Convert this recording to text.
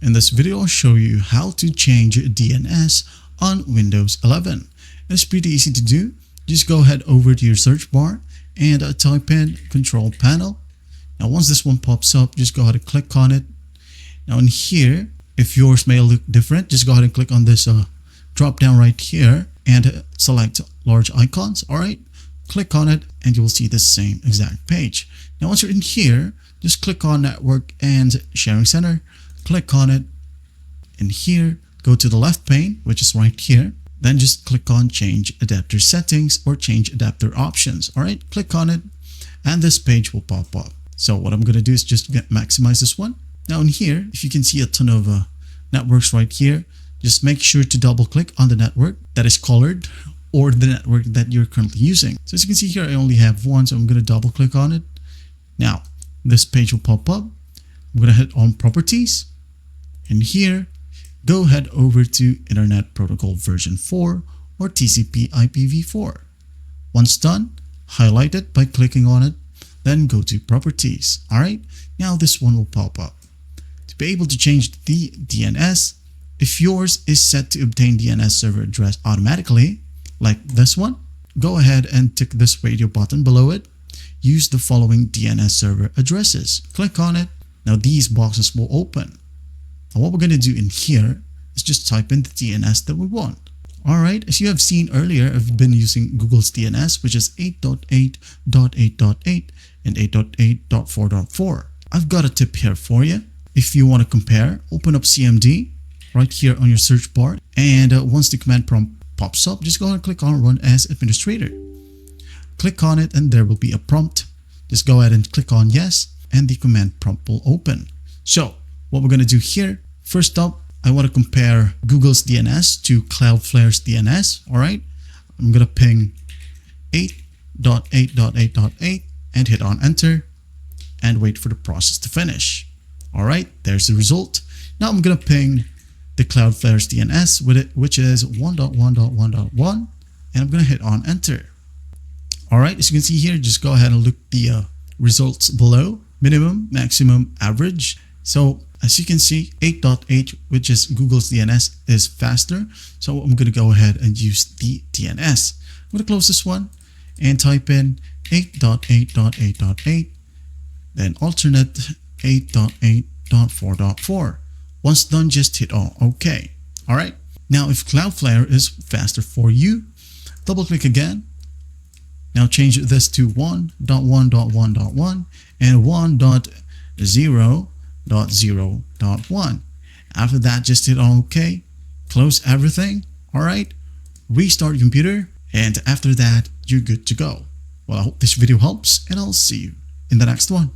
In this video, I'll show you how to change DNS on Windows 11. It's pretty easy to do. Just go ahead over to your search bar and type in Control Panel. Now, once this one pops up, just go ahead and click on it. Now, in here, if yours may look different, just go ahead and click on this drop down right here and select large icons. All right, click on it and you will see the same exact page. Now, once you're in here, just click on Network and Sharing Center. Click on it. In here, go to the left pane, which is right here. Then just click on Change Adapter Settings or Change Adapter Options. All right, click on it and this page will pop up. So what I'm going to do is just maximize this one. Now in here, if you can see a ton of networks right here, just make sure to double click on the network that is colored or the network that you're currently using. So as you can see here, I only have one, so I'm going to double click on it. Now this page will pop up. I'm going to hit on Properties. And here, go ahead over to Internet Protocol version 4 or TCP IPv4. Once done, highlight it by clicking on it, then go to Properties. All right, now this one will pop up. To be able to change the DNS, if yours is set to obtain DNS server address automatically, like this one, go ahead and tick this radio button below it. Use the following DNS server addresses. Click on it. Now these boxes will open. Now what we're going to do in here is just type in the DNS that we want. All right, as you have seen earlier, I've been using Google's DNS, which is 8.8.8.8 and 8.8.4.4. I've got a tip here for you. If you want to compare, open up CMD right here on your search bar. And once the command prompt pops up, just go ahead and click on Run as Administrator. Click on it and there will be a prompt. Just go ahead and click on Yes and the command prompt will open. So what we're going to do here, first up, I want to compare Google's DNS to Cloudflare's DNS. All right, I'm going to ping 8.8.8.8 and hit on enter and wait for the process to finish. All right, there's the result. Now I'm going to ping the Cloudflare's DNS with it, which is 1.1.1.1, and I'm going to hit on enter. All right, as you can see here, just go ahead and look the results below: minimum, maximum, average. So as you can see, 8.8, which is Google's DNS, is faster. So I'm going to go ahead and use the DNS. I'm going to close this one and type in 8.8.8.8, then alternate 8.8.4.4. Once done, just hit on OK. All right. Now, if Cloudflare is faster for you, double click again. Now change this to 1.1.1.1 and 1.0.0.1. After that, just hit on OK, close everything. All right, restart your computer, and after that, you're good to go. Well, I hope this video helps, and I'll see you in the next one.